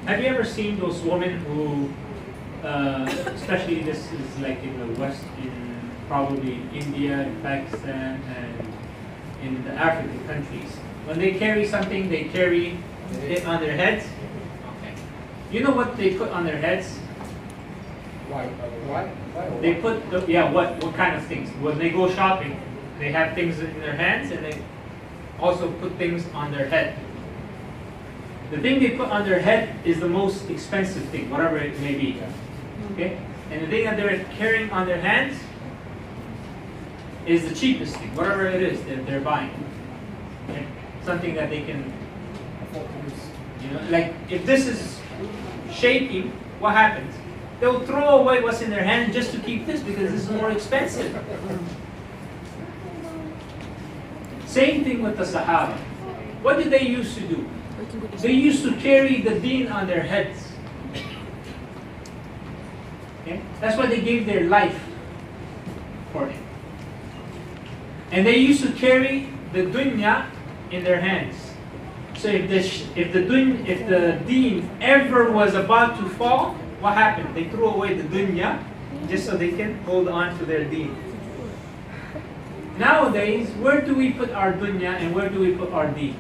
Have you ever seen those women who, especially this is like in the West, in probably India, in Pakistan, and in the African countries, when they carry something, they carry it on their heads? Okay. You know what they put on their heads? Why? They put, what kind of things? When they go shopping, they have things in their hands and they also put things on their head. The thing they put on their head is the most expensive thing, whatever it may be. Okay? And the thing that they're carrying on their hands is the cheapest thing, whatever it is that they're buying. Okay? Something that they can, like if this is shaking, what happens? They'll throw away what's in their hand just to keep this because this is more expensive. Same thing with the Sahaba. What did they used to do? They used to carry the deen on their heads. Okay? That's why they gave their life for it. And they used to carry the dunya in their hands. So if the deen ever was about to fall, what happened? They threw away the dunya just so they can hold on to their deen. Nowadays, where do we put our dunya and where do we put our deen?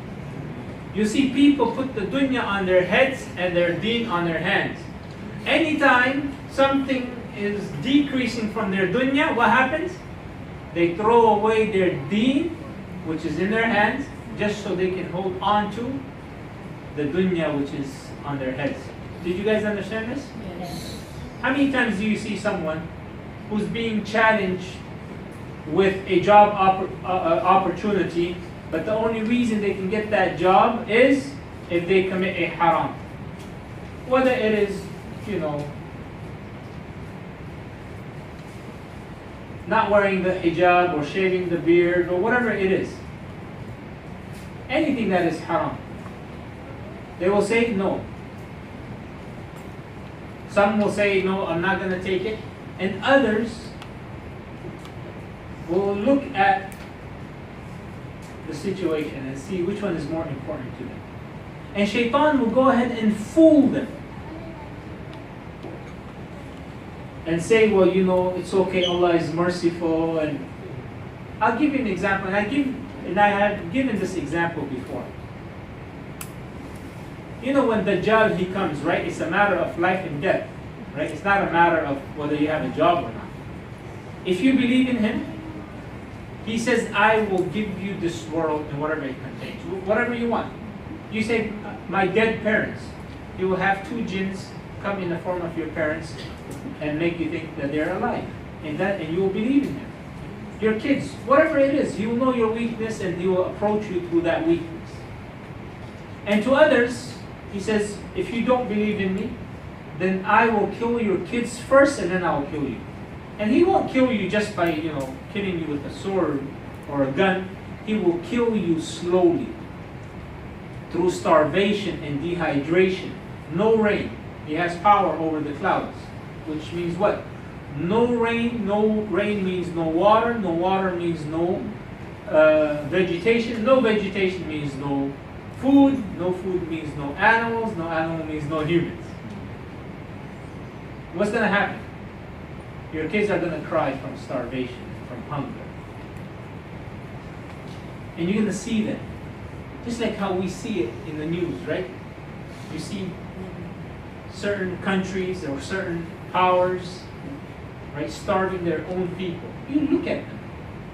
You see people put the dunya on their heads and their deen on their hands. Anytime something is decreasing from their dunya, what happens? They throw away their deen, which is in their hands, just so they can hold on to the dunya which is on their heads. Did you guys understand this? Yes. How many times do you see someone who's being challenged with a job opportunity, but the only reason they can get that job is if they commit a haram? Whether it is, not wearing the hijab or shaving the beard or whatever it is. Anything that is haram. They will say no. Some will say, no, I'm not going to take it. And others will look at the situation and see which one is more important to them. And shaitan will go ahead and fool them. And say, well, it's okay, Allah is merciful. And I'll give you an example. And I have given this example before. When Dajjal, he comes, right? It's a matter of life and death, right? It's not a matter of whether you have a job or not. If you believe in him, he says, I will give you this world and whatever it contains, whatever you want. You say, my dead parents, you will have two jinns come in the form of your parents and make you think that they're alive, and you will believe in him. Your kids, whatever it is, he will know your weakness and he will approach you through that weakness. And to others, he says, if you don't believe in me, then I will kill your kids first and then I will kill you. And he won't kill you just by, killing you with a sword or a gun. He will kill you slowly through starvation and dehydration. No rain. He has power over the clouds, which means what? No rain means no water means no vegetation. No vegetation means no food means no animals means no humans. What's going to happen? Your kids are going to cry from starvation, from hunger. And you're going to see that. Just like how we see it in the news, right? You see certain countries or certain powers, right, starving their own people. You look at them.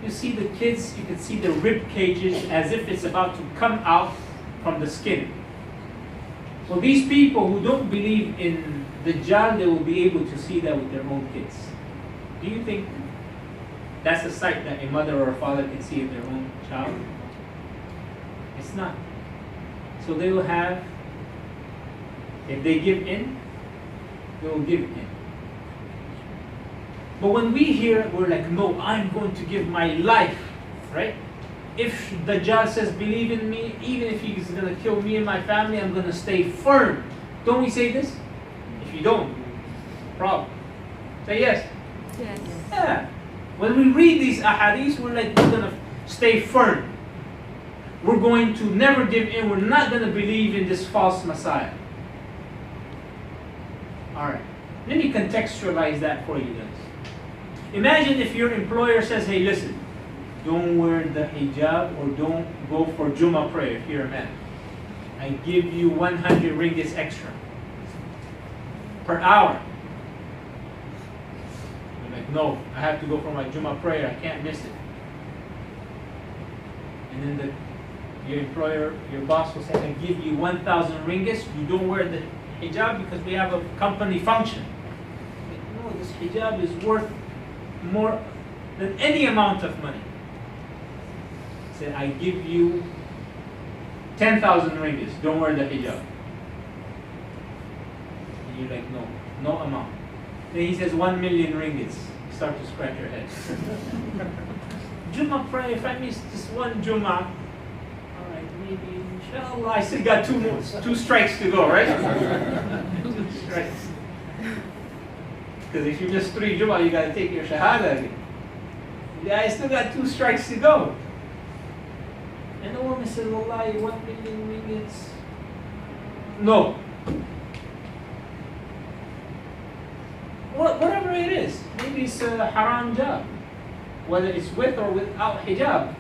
You see the kids, you can see the rib cages as if it's about to come out from the skin. Well, these people who don't believe in Dajjal, they will be able to see that with their own kids. Do you think that's a sight that a mother or a father can see of their own child? It's not. So they will have, if they give in, they will give in. But when we hear, we're like, no, I'm going to give my life, right? If Dajjal says, believe in me, even if he's going to kill me and my family, I'm going to stay firm. Don't we say this? If you don't, problem. Say yes. Yes. Yeah. When we read these ahadith, we're like, we're going to stay firm. We're going to never give in. We're not going to believe in this false Messiah. Alright. Let me contextualize that for you guys. Imagine if your employer says, hey, listen, don't wear the hijab or don't go for Jummah prayer if you're a man. I give you 100 ringgits extra per hour. You're like, no, I have to go for my Jummah prayer. I can't miss it. And then your employer, your boss will say, I give you 1,000 ringgits. You don't wear the hijab because we have a company function. Like, no, this hijab is worth more than any amount of money. Say, I give you 10,000 ringgits. Don't wear the hijab. And you're like, no, no amount. Then he says 1 million ringgits. You start to scratch your head. Jummah prayer, if I miss this one Jummah, all right, maybe, inshallah, I still got two strikes to go, right? 2 strikes. Because if you miss 3 Jummah, you got to take your Shahada again. Yeah, I still got 2 strikes to go. And the woman said, Wallahi, 1 million ringgits. No. Whatever it is. Maybe it's a haram job. Whether it's with or without hijab.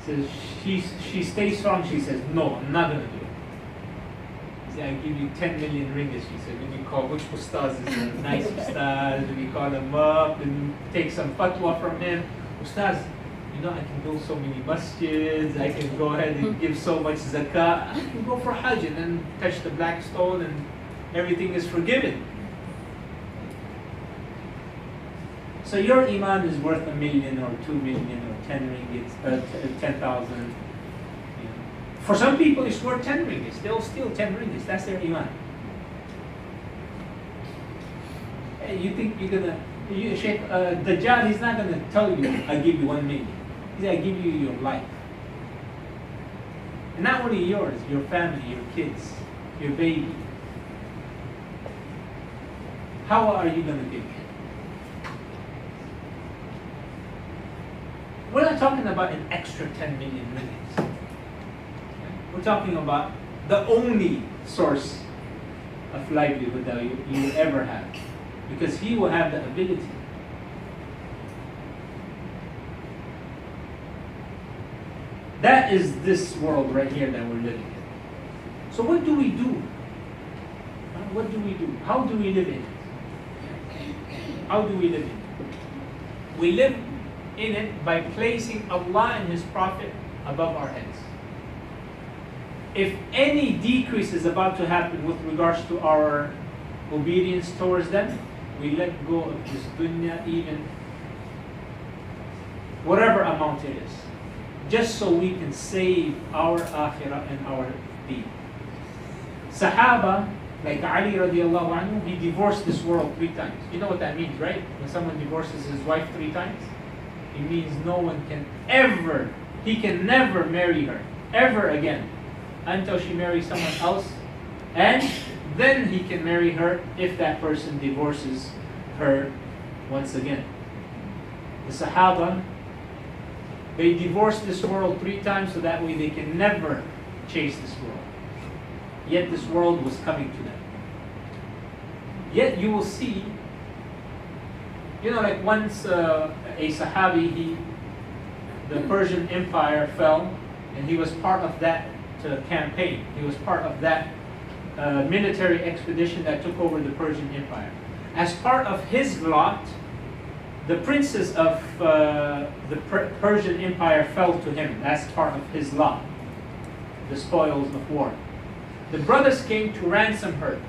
So she stays strong. She says, no, I'm not going to do it. He said, I give you 10 million ringgits. She said, let me call which ustaz is a nice ustaz. Let me call him up and take some fatwa from him. Ustaz, you know, I can build so many masjids. I can go ahead and give so much zakah. I can go for hajj and then touch the black stone and everything is forgiven. So your iman is worth 1 million or 2 million or 10 ringgits, 10,000. You know. For some people, it's worth 10 ringgits. They'll steal 10 ringgits. That's their iman. Hey, you think you're gonna? Sheikh, Dajjal, he's not gonna tell you, "I give you 1 million." He's gonna give you your life, and not only yours, your family, your kids, your baby. How are you gonna give it? We're not talking about an extra 10 million ringgits. We're talking about the only source of livelihood that you will ever have. Because he will have the ability. That is this world right here that we're living in. So what do we do? What do we do? How do we live in it? How do we live in it? We live in it by placing Allah and His Prophet above our heads. If any decrease is about to happen with regards to our obedience towards them, we let go of this dunya, even whatever amount it is, just so we can save our akhirah and our deen. Sahaba, like Ali radiallahu anhu, he divorced this world 3 times. You know what that means, right? When someone divorces his wife 3 times, it means no one can ever, he can never marry her, ever again, until she marries someone else, and then he can marry her if that person divorces her once again. The Sahaba, they divorced this world 3 times so that way they can never chase this world. Yet this world was coming to them. Yet you will see, you know, like once a Sahabi, the Persian Empire fell, and he was part of that campaign. He was part of that military expedition that took over the Persian Empire. As part of his lot, the princes of the Persian Empire fell to him. That's part of his lot, the spoils of war. The brothers came to ransom her.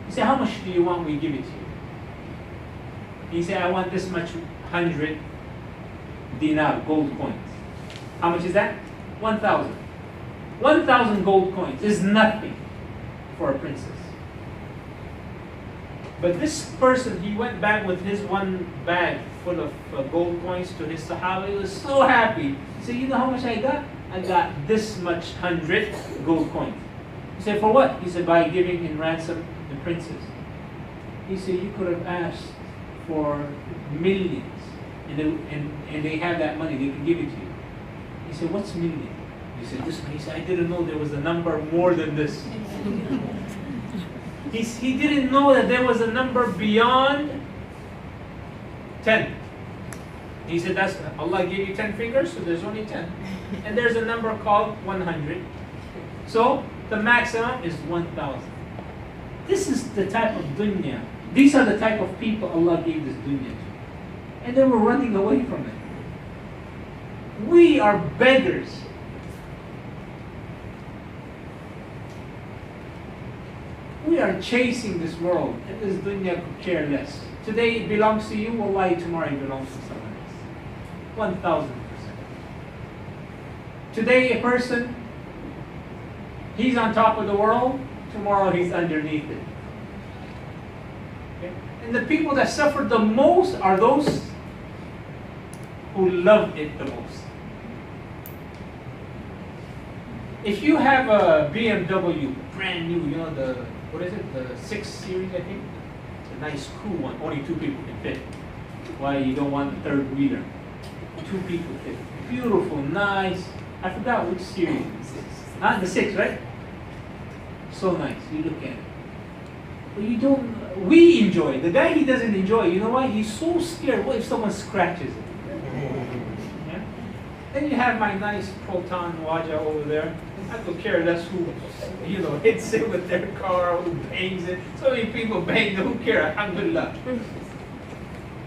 He said, how much do you want? We give it to you. He said, I want this much 100 dinar, gold coins. How much is that? 1,000. 1,000 gold coins is nothing for a princess. But this person, he went back with his one bag full of gold coins to his Sahaba. He was so happy. He said, you know how much I got? I got this much 100 gold coins. He said, for what? He said, by giving in ransom the princess. He said, you could have asked for millions, and they have that money, they can give it to you. He said, what's million? He said, this one. He said, I didn't know there was a number more than this. He didn't know that there was a number beyond 10. He said, that's Allah gave you 10 fingers, so there's only 10. And there's a number called 100. So the maximum is 1,000. This is the type of dunya. These are the type of people Allah gave this dunya to. And they were running away from it. We are beggars. We are chasing this world, and this dunya could care less. Today it belongs to you, wallahi, tomorrow it belongs to someone else. 1,000%. Today a person, he's on top of the world, tomorrow he's underneath it. Okay? And the people that suffer the most are those who love it the most. If you have a BMW, brand new, you know, what is it, the 6 Series, I think? It's a nice, cool one. Only 2 people can fit. Why you don't want a third wheeler? 2 people fit. Beautiful, nice. I forgot which series. The 6, right? So nice. You look at it. But you don't. We enjoy it. The guy, he doesn't enjoy it. You know why? He's so scared. What if someone scratches it? Yeah? Then you have my nice Proton Waja over there. I could care less who, hits it with their car, who bangs it. So many people bang it. Who cares? Alhamdulillah.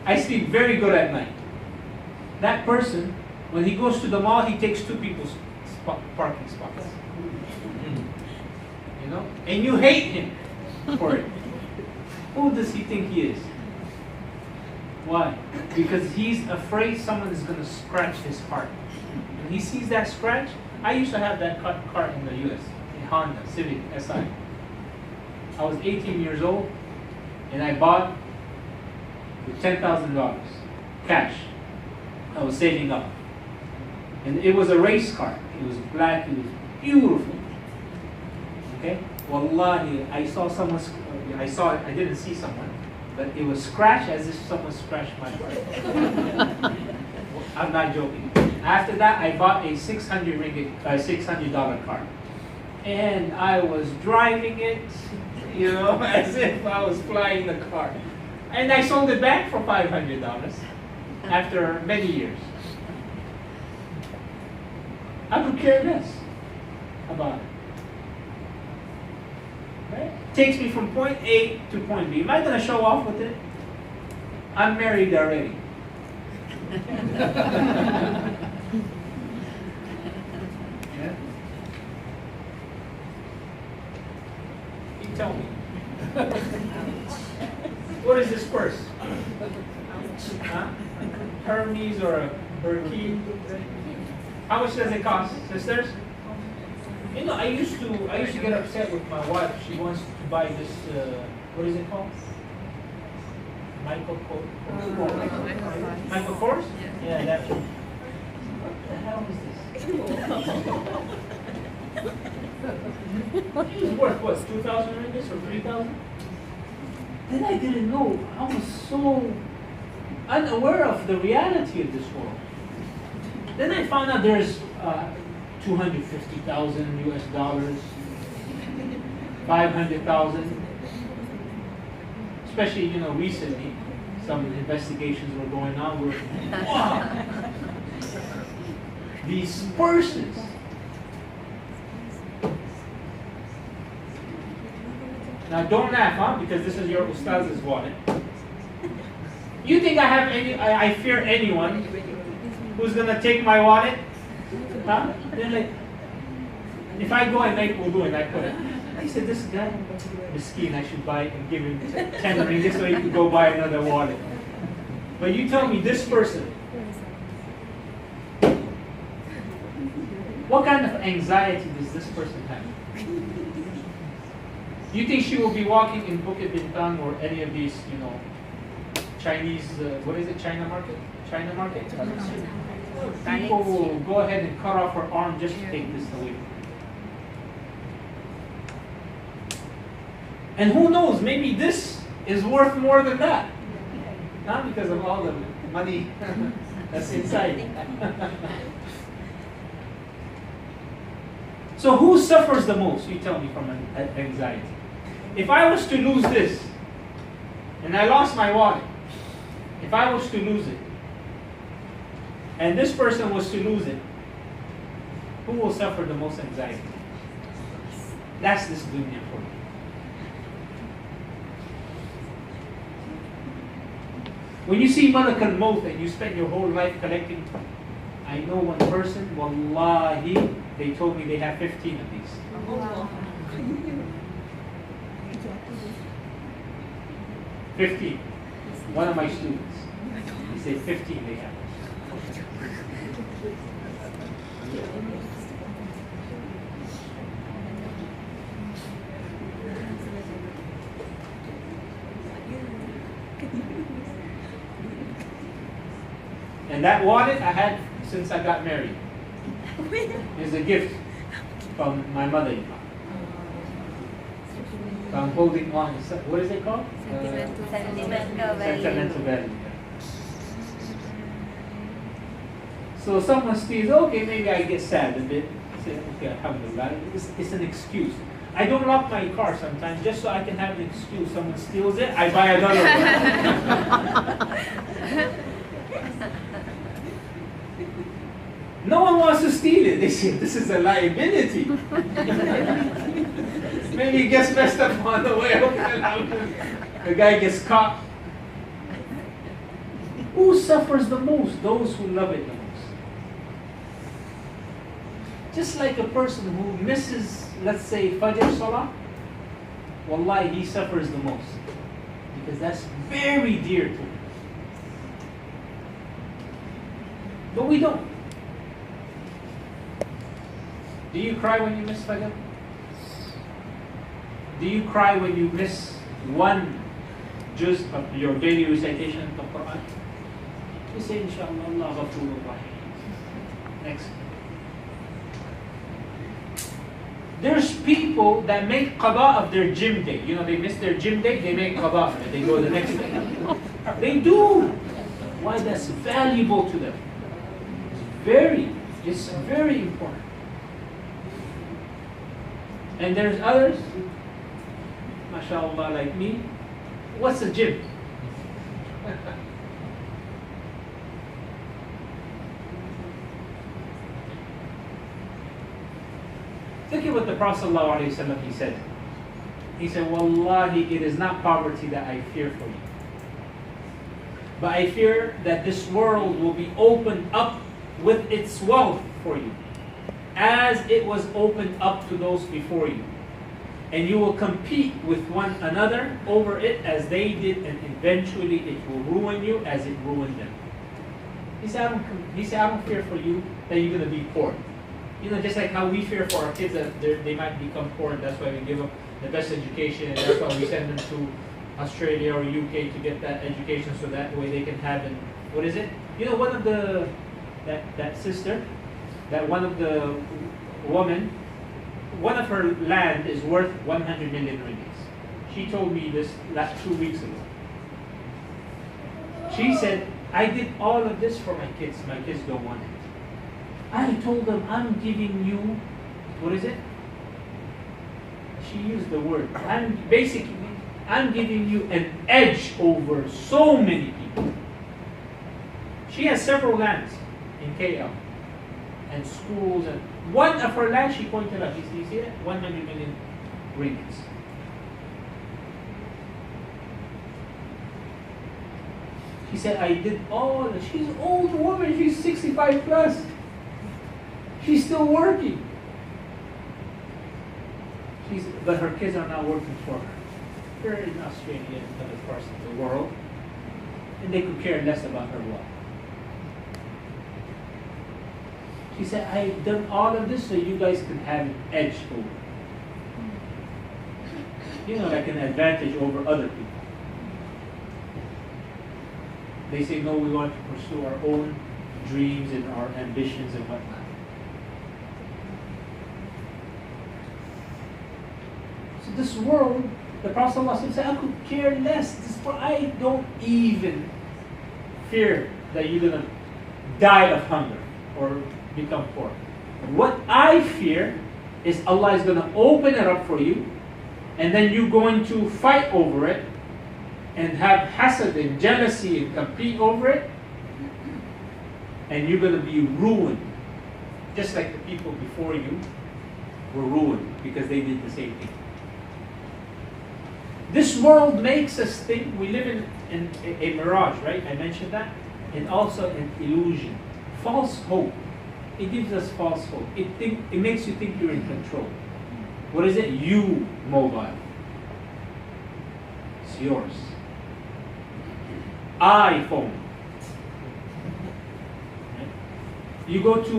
I sleep very good at night. That person, when he goes to the mall, he takes 2 people's parking spots. And you hate him for it. Who does he think he is? Why? Because he's afraid someone is going to scratch his heart. When he sees that scratch, I used to have that car in the US, a Honda Civic Si. I was 18 years old, and I bought with $10,000 cash. I was saving up. And it was a race car. It was black, it was beautiful. Okay? Wallahi, I didn't see someone, but it was scratched as if someone scratched my heart. I'm not joking. After that, I bought a $600 car. And I was driving it, as if I was flying the car. And I sold it back for $500 after many years. I could care less about it. Right? Takes me from point A to point B. Am I going to show off with it? I'm married already. Yeah? You tell me. What is this purse? Huh? Hermes or a Birkin? How much does it cost, sisters? I used to get upset with my wife. She wants to buy this, what is it called? Michael Kors? Yeah, that's it. What the hell is this? It's worth what, 2,000 ringgit or 3,000? Then I didn't know. I was so unaware of the reality of this world. Then I found out there's 250,000 US dollars, 500,000. Especially, recently, some investigations were going on where, wow, these purses. Now don't laugh, huh? Because this is your ustaz's wallet. You think I fear anyone who's gonna take my wallet? Huh? They're like, if I go and make wudu and I put it, I said, this guy, miskin, I should buy it and give him 10 ringgit so he could go buy another wallet. But you tell me, this person, what kind of anxiety does this person have? You think she will be walking in Bukit Bintang or any of these, Chinese, what is it, China market? China market? People will go ahead and cut off her arm just to take this away from her. And who knows, maybe this is worth more than that. Not because of all the money that's inside. So who suffers the most, you tell me, from anxiety? If I was to lose this, and I lost my wallet, if I was to lose it, and this person was to lose it, who will suffer the most anxiety? That's this dunya for you. When you see Malak al-Maut and you spend your whole life collecting, I know one person, wallahi, they told me they have 15 of these. 15. One of my students. He said 15 they have. And that wallet I had since I got married. It's a gift from my mother-in-law. So I'm holding on. What is it called? Sentimental value. So someone steals, okay, maybe I get sad a bit. I say, okay, alhamdulillah. It's an excuse. I don't lock my car sometimes just so I can have an excuse. Someone steals it, I buy another one. No one wants to steal it. They say this is a liability. Maybe he gets messed up on the way. The guy gets caught. Who suffers the most? Those who love it the most. Just like a person who misses, let's say, Fajr Salah, wallahi, he suffers the most. Because that's very dear to him. But we don't. Do you cry when you miss Fajr? Do you cry when you miss one juz of your daily recitation of the Quran? You say, inshallah, Allah ghafurur rahim. Next. There's people that make qada of their gym day. You know, they miss their gym day, they make qada of it. They go the next day. They do. Why? That's valuable to them. It's very important. And there's others, mashallah, like me. What's a gym? Look at what the Prophet ﷺ, he said. He said, wallahi, it is not poverty that I fear for you. But I fear that this world will be opened up with its wealth for you, as it was opened up to those before you. And you will compete with one another over it as they did, and eventually it will ruin you as it ruined them. He said, I don't fear for you that you're going to be poor. You know, just like how we fear for our kids that they might become poor, and that's why we give them the best education, and that's why we send them to Australia or UK to get that education so that way they can have it. What is it? You know, one of the, that sister, that one of the woman, one of her land is worth 100 million ringgits. She told me this 2 weeks ago. She said, I did all of this for my kids. My kids don't want it. I told them, I'm giving you, what is it? She used the word. I'm giving you an edge over so many people. She has several lands in KL and schools, and one of her lands she pointed out. You see it? 100 million ringgits. She said, I did all of it. She's an old woman. She's 65 plus. She's still working. But her kids are not working for her. They're in Australia and other parts of the world, and they could care less about her wealth. She said, I've done all of this so you guys can have an edge over. You know, like an advantage over other people. They say, no, we want to pursue our own dreams and our ambitions and whatnot. So this world, the Prophet ﷺ said, I could care less. I don't even fear that you're going to die of hunger or become poor. What I fear is Allah is going to open it up for you, and then you're going to fight over it and have hasad and jealousy and compete over it, and you're going to be ruined, just like the people before you were ruined because they did the same thing. This world makes us think we live in a mirage, right? I mentioned that. And also an illusion. False hope. It gives us false hope. It makes you think you're in control. What is it? You mobile. It's yours. iPhone. You go to,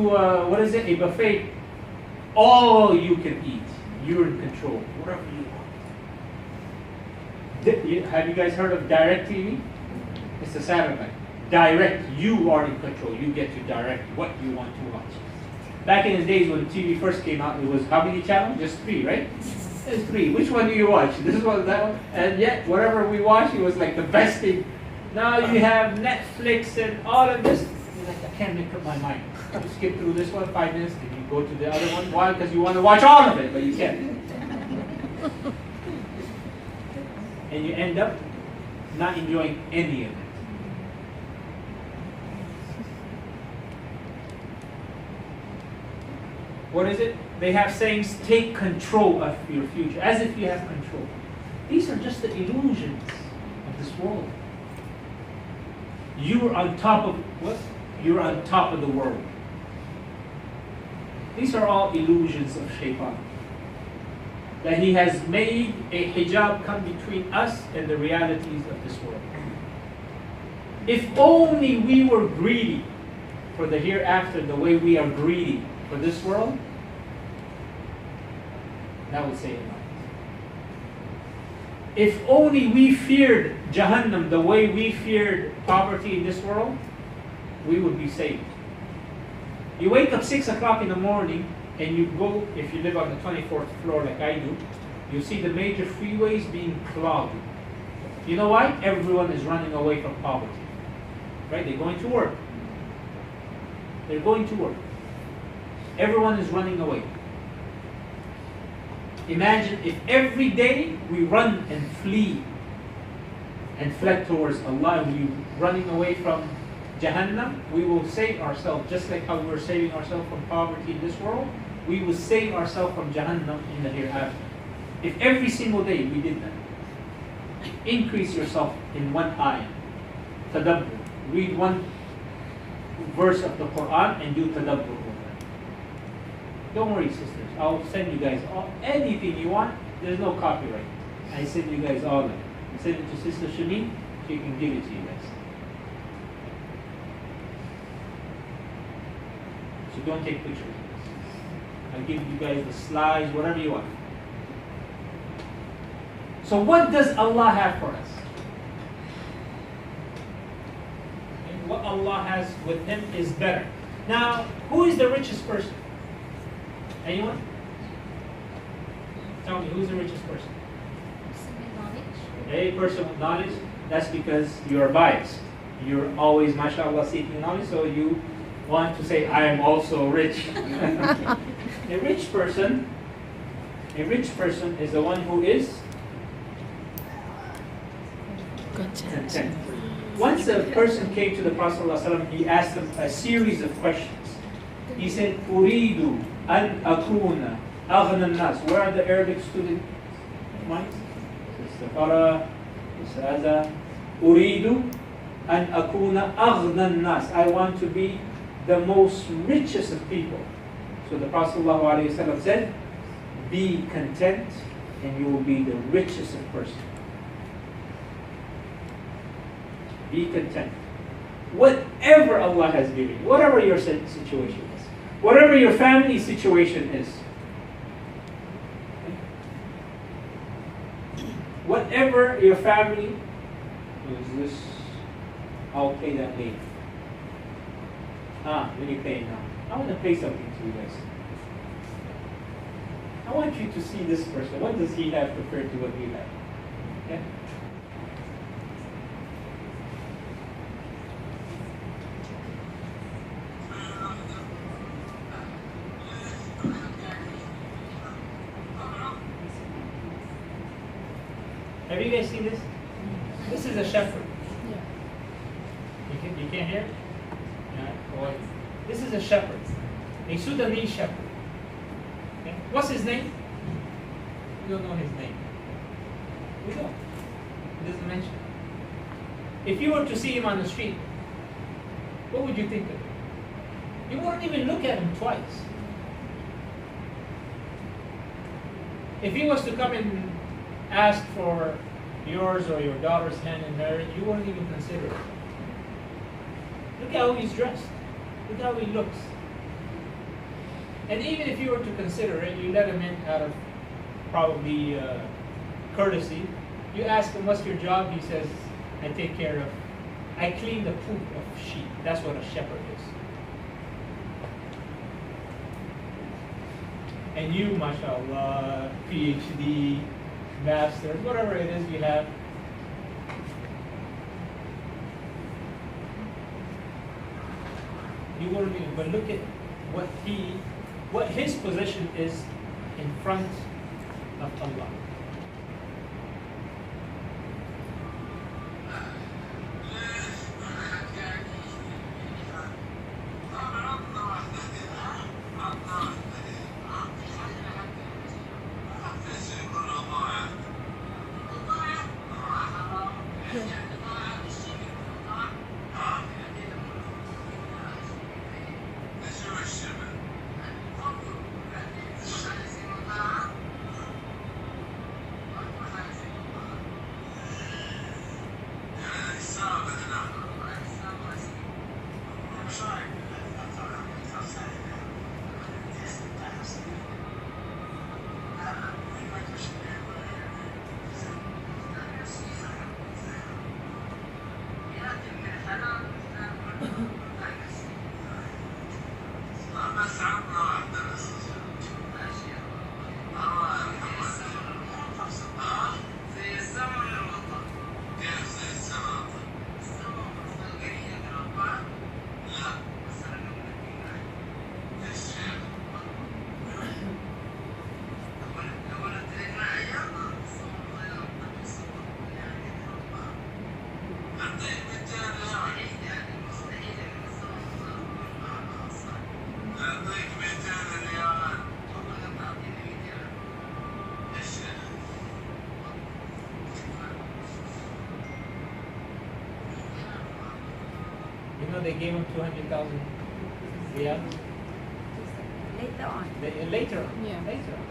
what is it? A buffet. All you can eat. You're in control. Whatever you want. Have you guys heard of Direct TV? It's a satellite. Direct. You are in control. You get to direct what you want to watch. Back in the days when TV first came out, it was how many channels? Just 3, right? There's 3. Which one do you watch? This one, that one? And yet, whatever we watch, it was like the best thing. Now you have Netflix and all of this. You're like, I can't make up my mind. You skip through this one 5 minutes, then you go to the other one. Why? Because you want to watch all of it, but you can't. And you end up not enjoying any of it. What is it? They have sayings, take control of your future, as if you have control. These are just the illusions of this world. You're on top of what? You're on top of the world. These are all illusions of Shaitan. That he has made a hijab come between us and the realities of this world. If only we were greedy for the hereafter the way we are greedy for this world, that would save us. If only we feared Jahannam the way we feared poverty in this world, we would be saved. You wake up 6 o'clock in the morning and you go, if you live on the 24th floor like I do, you see the major freeways being clogged. You know why? Everyone is running away from poverty. Right? They're going to work. They're going to work. Everyone is running away. Imagine if every day we run and flee and fled towards Allah, and we're running away from Jahannam, we will save ourselves, just like how we're saving ourselves from poverty in this world, we will save ourselves from Jahannam in the hereafter. If every single day we did that, increase yourself in one ayah, tadabbur, read one verse of the Quran and do tadabbur over it. Don't worry, sisters, I'll send you guys anything you want. There's no copyright. I send you guys all of it. Send it to Sister Shami, she can give it to you guys. So don't take pictures of this. I'll give you guys the slides, whatever you want. So what does Allah have for us? And what Allah has with Him is better. Now, who is the richest person? Anyone? Tell me, who's the richest person? A person with knowledge. That's because you're biased. You're always, mashallah, seeking knowledge, so you want to say, I am also rich. A rich person is the one who is content. Once a person came to the Prophet ﷺ, he asked him a series of questions. He said, Uridu an akuna aghna nas. Where are the Arabic student minds? Sister Farah, Uridu an akuna aghna nas. I want to be the most richest of people. So the Prophet ﷺ said, be content and you will be the richest of person. Be content. Whatever Allah has given you, whatever your situation is, whatever your family situation is, whatever your family, is this, I'll pay that later. When you pay now. I want to pay something to you guys. I want you to see this person. What does he have compared to what you have? Okay? Have you guys seen this? This is a shepherd. Yeah. You can't hear? Yeah. Well, this is a shepherd, a Sudanese shepherd. Okay. What's his name? We don't know his name. We don't. It doesn't mention. If you were to see him on the street, what would you think of him? You wouldn't even look at him twice. If he was to come and ask for yours or your daughter's hand in marriage, you wouldn't even consider it. Look at how he's dressed. Look how he looks. And even if you were to consider it, you let him in out of probably courtesy. You ask him, what's your job? He says, I clean the poop of sheep. That's what a shepherd is. And you, mashallah, PhD, master's, whatever it is you have. You wouldn't even, but look at what his position is in front of Allah. You know they gave him 200,000 riyal? Later on. Later on. Yeah. Later on.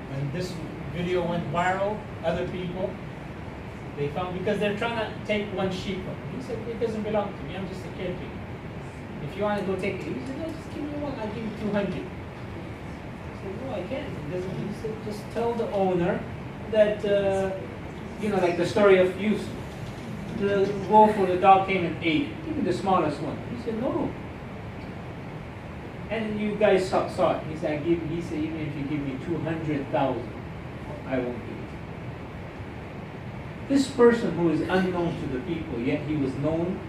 When this video went viral, other people, they found, because they're trying to take one sheep from him. He said, it doesn't belong to me, I'm just a caretaker. If you want to go take it, he said, no, just give me one, I'll give you 200. He said, no, I can't. It doesn't. He said, just tell the owner that, you know, like the story of Yusuf. The wolf or the dog came and ate it. Give me the smallest one. He said, no. And you guys saw it. He said, he said, even if you give me 200,000, I won't give it. This person who is unknown to the people, yet he was known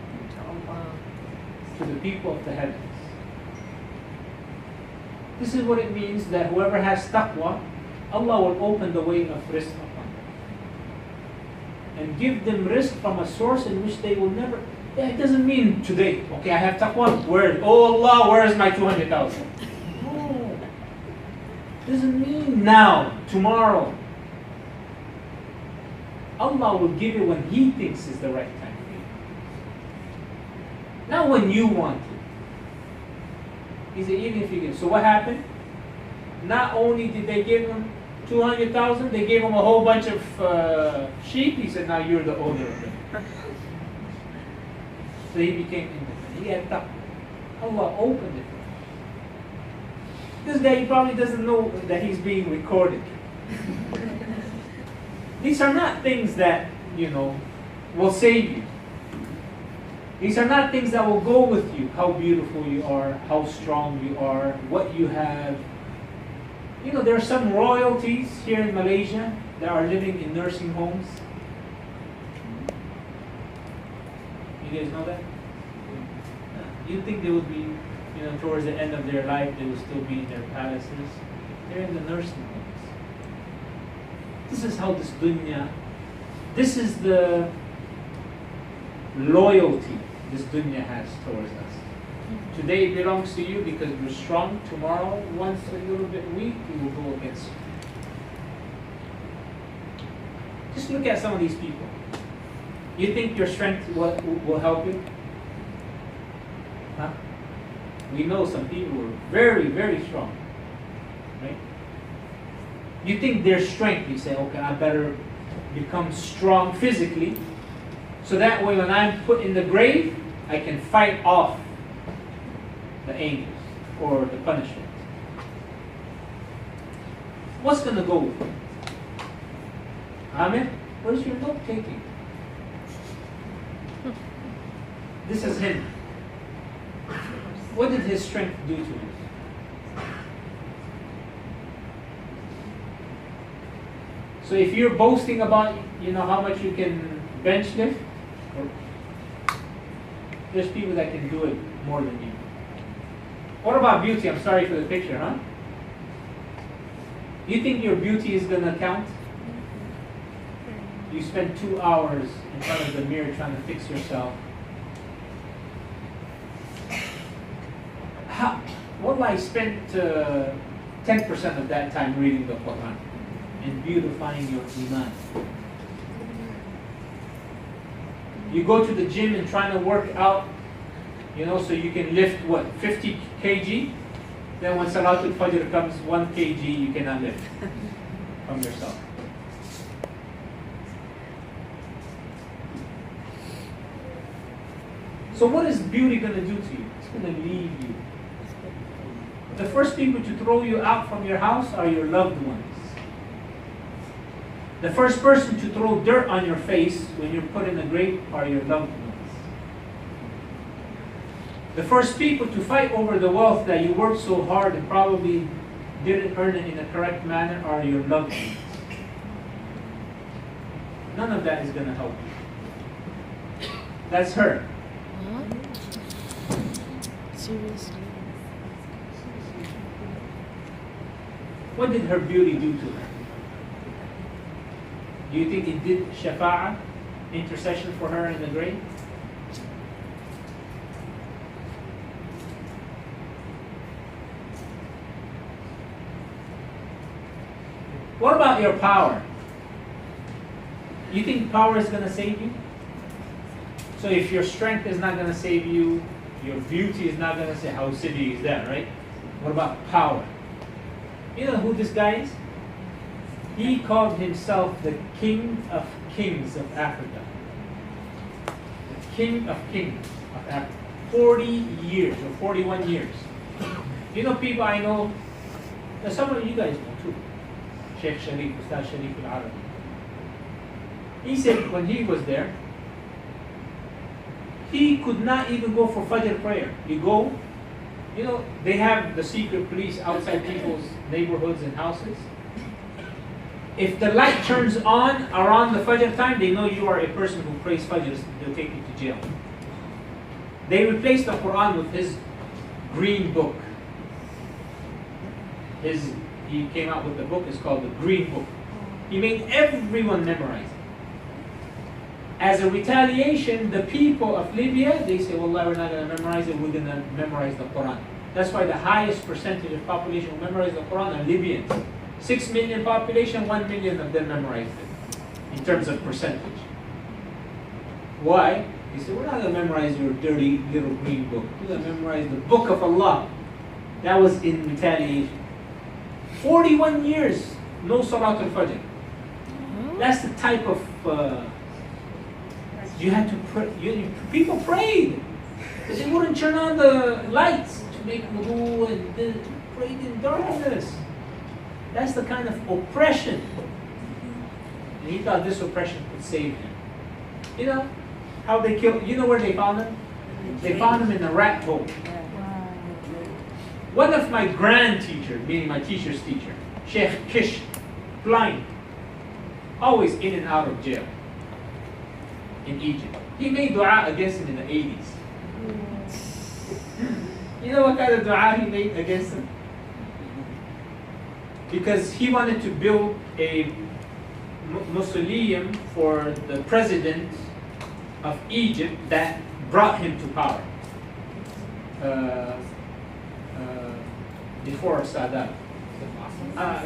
to the people of the heavens. This is what it means that whoever has taqwa, Allah will open the way of rizq upon them. And give them rizq from a source in which they will never. Yeah, it doesn't mean today, okay, I have taqwa, oh Allah, where is my 200,000? No. It doesn't mean now, tomorrow. Allah will give you when He thinks is the right time for you. Not when you want it. He said, even if you give. So what happened? Not only did they give him 200,000, they gave him a whole bunch of sheep. He said, now you're the owner of it. So he became independent. He had taqwa. Allah opened it for him. This guy, he probably doesn't know that he's being recorded. These are not things that, you know, will save you. These are not things that will go with you. How beautiful you are, how strong you are, what you have. You know, there are some royalties here in Malaysia that are living in nursing homes. You guys know that? You'd think they would be, you know, towards the end of their life, they would still be in their palaces. They're in the nursing homes. This is how this dunya This is the loyalty this dunya has towards us. Today it belongs to you because you're strong. Tomorrow, once a little bit weak, you will go against you. Just look at some of these people. You think your strength will help you? Huh? We know some people who are very, very strong. Right? You think their strength, you say, okay, I better become strong physically, so that way when I'm put in the grave, I can fight off the angels or the punishment. What's going to go with it? Ahmed, where's your note taking? This is him. What did his strength do to him? So if you're boasting about, how much you can bench lift, there's people that can do it more than you. What about beauty? I'm sorry for the picture, huh? You think your beauty is going to count? You spend 2 hours in front of the mirror trying to fix yourself. Well, I spent 10% of that time reading the Quran and beautifying your iman. You go to the gym and trying to work out, so you can lift 50 kg. Then when Salatul Fajr comes, 1 kg you cannot lift from yourself. So what is beauty going to do to you? It's going to leave you. The first people to throw you out from your house are your loved ones. The first person to throw dirt on your face when you're put in the grave are your loved ones. The first people to fight over the wealth that you worked so hard and probably didn't earn it in the correct manner are your loved ones. None of that is going to help you. That's her. Seriously. What did her beauty do to her? Do you think it did shafa'ah, intercession for her in the grave? What about your power? You think power is going to save you? So if your strength is not going to save you, your beauty is not going to save. How silly is that, right? What about power? You know who this guy is? He called himself the King of Kings of Africa. The King of Kings of Africa. 40 years or 41 years. People I know, some of you guys know too. Sheikh Sharif, Ustaz Sharif al-Arabi. He said when he was there, he could not even go for Fajr prayer. You go, they have the secret police outside people's neighborhoods and houses. If the light turns on around the Fajr time, they know you are a person who prays Fajr. They'll take you to jail. They replaced the Quran with his green book. He came out with the book. It's called the Green Book. He made everyone memorize it. As a retaliation, the people of Libya, they say, Wallah, we're not going to memorize it, we're going to memorize the Quran. That's why the highest percentage of population who memorize the Quran are Libyans. 6 million population, 1 million of them memorized it, in terms of percentage. Why? He said, we're not going to memorize your dirty little green book. We're going to memorize the book of Allah. That was in retaliation. 41 years, no Salat al-Fajr. That's the type of... you had to pray. People prayed. But they wouldn't turn on the lights to make wudu and they prayed in darkness. That's the kind of oppression. And he thought this oppression could save him. You know how they killed, you know where they found him? They found him in a rat hole. One of my grand teachers, meaning my teacher's teacher, Sheikh, blind, always in and out of jail in Egypt. He made dua against him in the 80s. You know what kind of dua he made against him? Because he wanted to build a mausoleum for the president of Egypt that brought him to power before Saddam.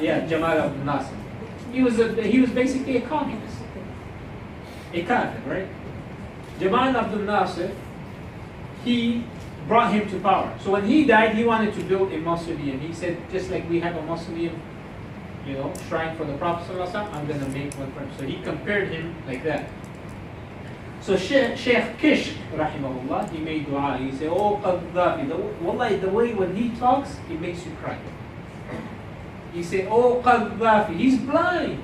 Yeah, Jamal Abdel Nasser. He was basically a communist, a kafir, right? Jamal Abdel Nasser, he brought him to power. So when he died, he wanted to build a mausoleum. He said, just like we have a mausoleum, you know, shrine for the Prophet ﷺ, I'm going to make one for him. So he compared him like that. So Sheikh Kishk, rahimahullah, he made dua. He said, oh Qaddafi, wallahi, the way when he talks, it makes you cry. He said, oh Qaddafi, he's blind.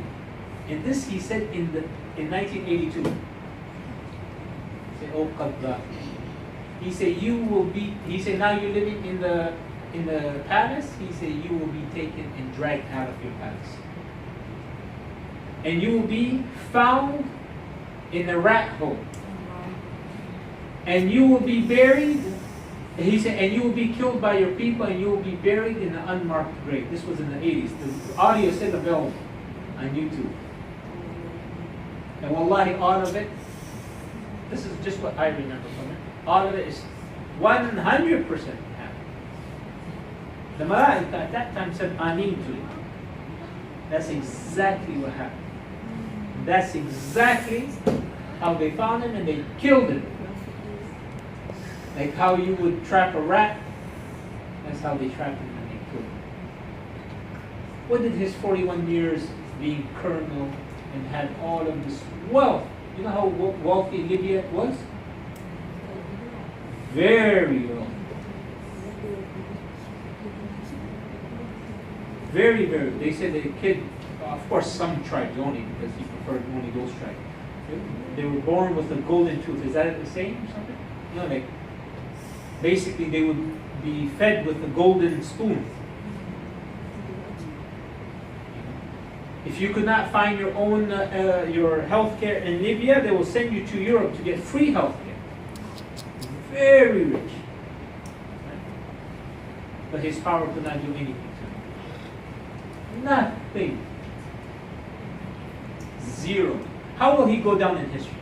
And this he said in 1982. He said, oh Qaddafi. He said, you will be, he said, now you're living in the palace. He said, you will be taken and dragged out of your palace. And you will be found in a rat hole. And you will be buried, he said, and you will be killed by your people, and you will be buried in an unmarked grave. This was in the 80s. The audio is still available on YouTube. And wallahi, all of it, this is just what I remember from it. All of it is 100% happened. The Malaika at that time said Ameen to it. That's exactly what happened. That's exactly how they found him, and they killed him. Like how you would trap a rat, that's how they trapped him and they killed him. What did his 41 years being colonel and had all of this wealth? You know how wealthy Libya was? Very wealthy. Very, very. They said the kid, of course some tribes only, because he preferred only those tribes. They were born with a golden tooth. Is that the same or something? No, like basically they would be fed with a golden spoon. If you could not find your own your health care in Libya, they will send you to Europe to get free health care. Very rich. But his power could not do anything to him. Nothing. Zero. How will he go down in history?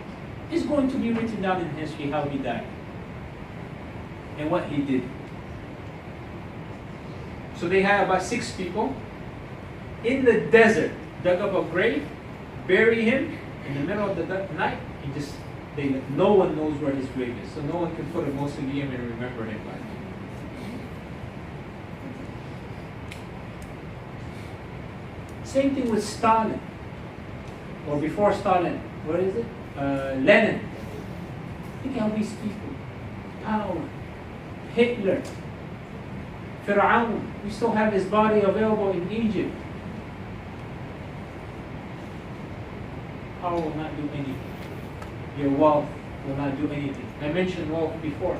It's going to be written down in history how he died and what he did. So they had about 6 people in the desert, dug up a grave, bury him in the middle of the night, and no one knows where his grave is. So no one can put a mausoleum and remember him by. Same thing with Stalin. Or before Stalin, what is it? Lenin. Think how these people, power, Hitler, Fir'aun, we still have his body available in Egypt. Power will not do anything. Your wealth will not do anything. I mentioned wealth before.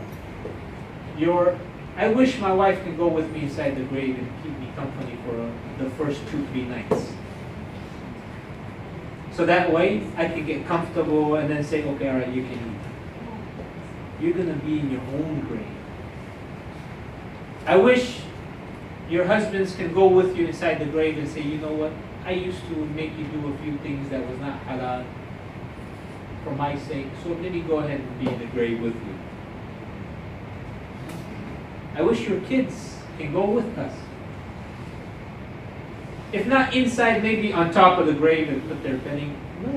I wish my wife can go with me inside the grave and keep me company for the first 2-3 nights. So that way I can get comfortable and then say, okay, all right, you can eat. You're going to be in your own grave. I wish your husbands can go with you inside the grave and say, you know what, I used to make you do a few things that was not halal for my sake, so let me go ahead and be in the grave with you. I wish your kids can go with us. If not inside, maybe on top of the grave and put their bedding. No,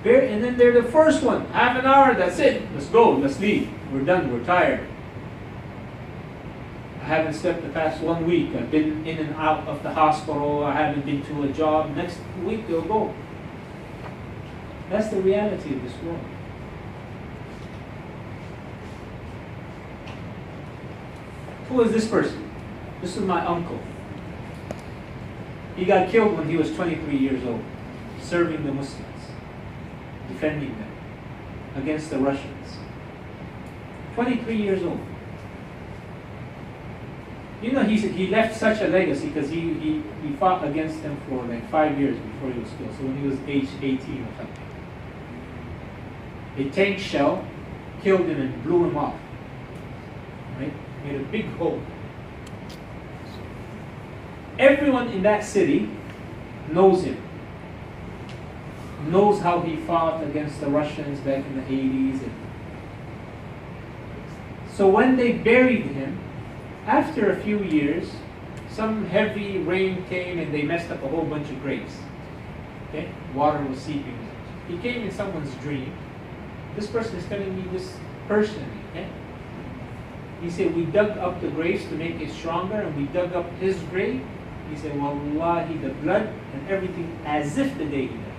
and then they're the first one. Half an hour, that's it. Let's go, let's leave. We're done, we're tired. I haven't slept the past 1 week. I've been in and out of the hospital. I haven't been to a job. Next week they'll go. That's the reality of this world. Who is this person? This is my uncle. He got killed when he was 23 years old, serving the Muslims, defending them against the Russians. 23 years old. You know, he left such a legacy because he fought against them for like 5 years before he was killed. So when he was age 18 or something. A tank shell killed him and blew him off. Right? Made a big hole. Everyone in that city knows him. knows how he fought against the Russians back in the 80s. So when they buried him, after a few years, some heavy rain came and they messed up a whole bunch of graves. Okay? Water was seeping. He came in someone's dream. This person is telling me this personally. Okay? He said, we dug up the graves to make it stronger, and we dug up his grave. He said, Wallahi, the blood and everything as if the day he died.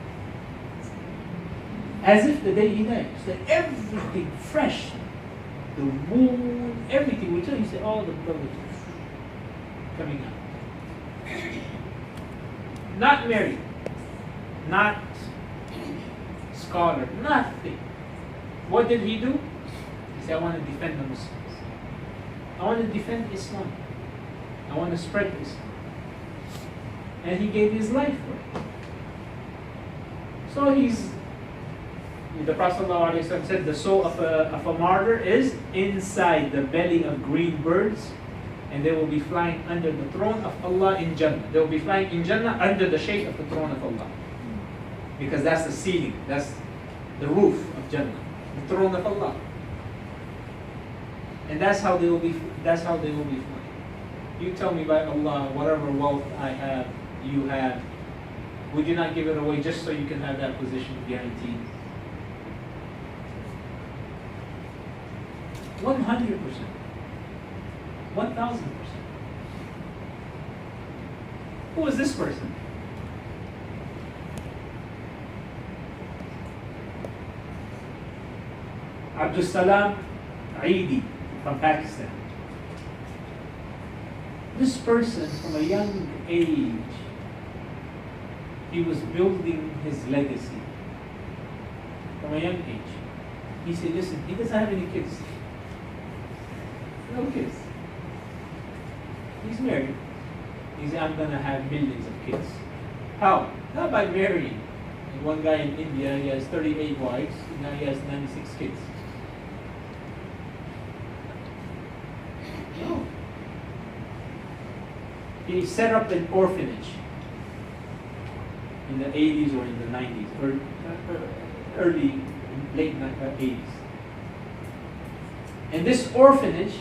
As if the day he died. He said, everything fresh. The wound, everything. We tell you, he said, all the blood was coming out. Not married. Not scholar. Nothing. What did he do? He said, I want to defend the Muslims. I want to defend Islam. I want to spread Islam. And he gave his life for it. So the Prophet ﷺ said, the soul of a martyr is inside the belly of green birds, and they will be flying under the throne of Allah in Jannah. They will be flying in Jannah under the shade of the throne of Allah. Because that's the ceiling, that's the roof of Jannah, the throne of Allah. And that's how they will be flying. You tell me, by Allah, whatever wealth I have, you have, would you not give it away just so you can have that position guaranteed? 100%. 1000%. Who is this person? Abdul Salam Eidi from Pakistan. This person, from a young age, he was building his legacy. From a young age. He said, listen, he doesn't have any kids. No kids. He's married. He said, I'm going to have millions of kids. How? Not by marrying. And one guy in India, he has 38 wives, and now he has 96 kids. No. He set up an orphanage in the 80s or in the 90s, or late 80s. And this orphanage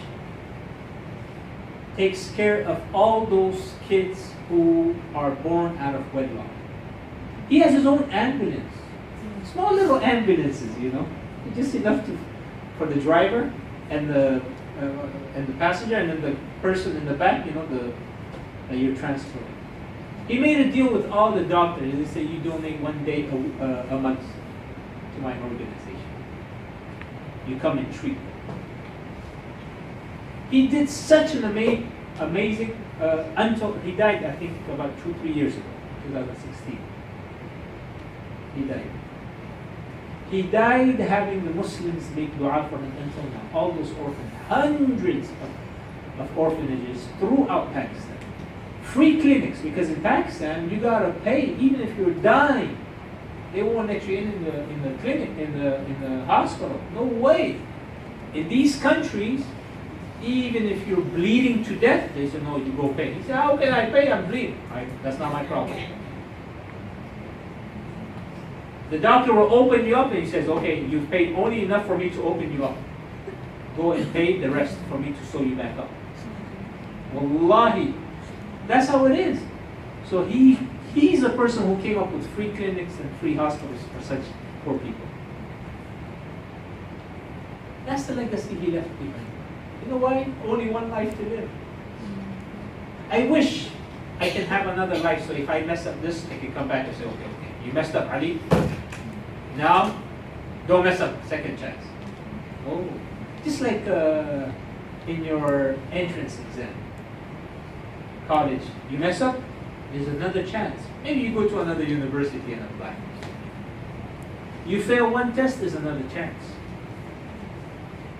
takes care of all those kids who are born out of wedlock. He has his own ambulance. Small little ambulances, you know. Just enough for the driver and the passenger, and then the person in the back, you know, that you're transferring. He made a deal with all the doctors. They say, you donate 1 day a month to my organization. You come and treat. He did such an amazing, until he died, I think, about 2-3 years ago, 2016. He died. He died having the Muslims make dua for him until now. All those orphans, hundreds of orphanages throughout Pakistan. Free clinics, because in Pakistan you gotta pay even if you're dying. They won't let you in the clinic, in the hospital. No way. In these countries, even if you're bleeding to death, they say, no, you go pay. He said, how can I pay? I'm bleeding. Right? That's not my problem. The doctor will open you up and he says, okay, you've paid only enough for me to open you up. Go and pay the rest for me to sew you back up. Wallahi, that's how it is. So he's a person who came up with free clinics and free hospitals for such poor people. That's the legacy he left behind. You know why? Only one life to live. I wish I can have another life, so if I mess up this, I can come back and say, okay, you messed up, Ali. Now, don't mess up, second chance. Oh, just like in your entrance exam, college, you mess up, there's another chance. Maybe you go to another university and apply. You fail one test, there's another chance.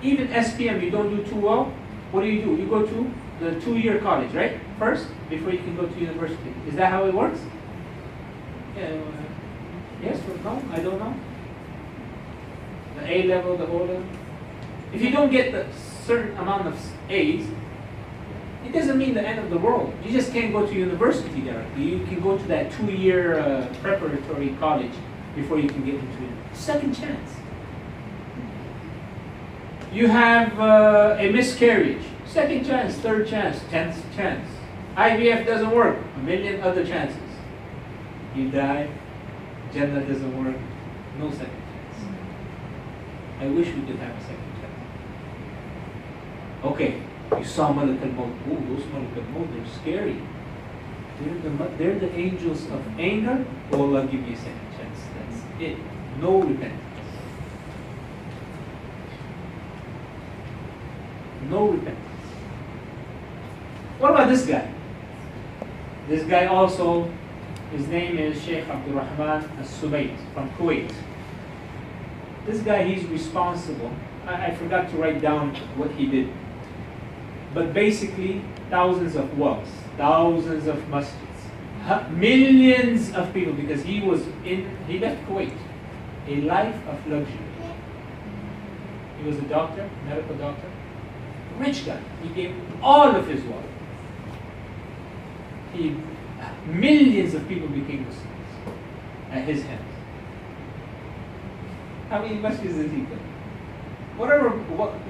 Even SPM, you don't do too well, what do? You go to the 2-year college, right? First, before you can go to university. Is that how it works? Yeah, yes or no? I don't know. The A level, the O level. If you don't get the certain amount of A's, it doesn't mean the end of the world. You just can't go to university directly. You can go to that 2-year preparatory college before you can get into it. Second chance. You have a miscarriage. Second chance, third chance, 10th chance. IVF doesn't work. A million other chances. You die. Jannah doesn't work. No second chance. I wish we could have a second chance. Okay, you saw Malak al-Maut. Oh, those Malak al-Maut, they're scary. They're the angels of anger. Oh, Allah, give me a second chance. That's it. No repentance. No repentance. What about this guy? This guy also, his name is Sheikh Abdul Rahman al-Subayt from Kuwait. This guy, he's responsible. I forgot to write down what he did. But basically, thousands of wells, thousands of masjids, millions of people, because he left Kuwait, a life of luxury. He was a doctor, medical doctor, rich guy. He gave all of his wealth. Millions of people became Muslims at his hands. How many masjids did he build?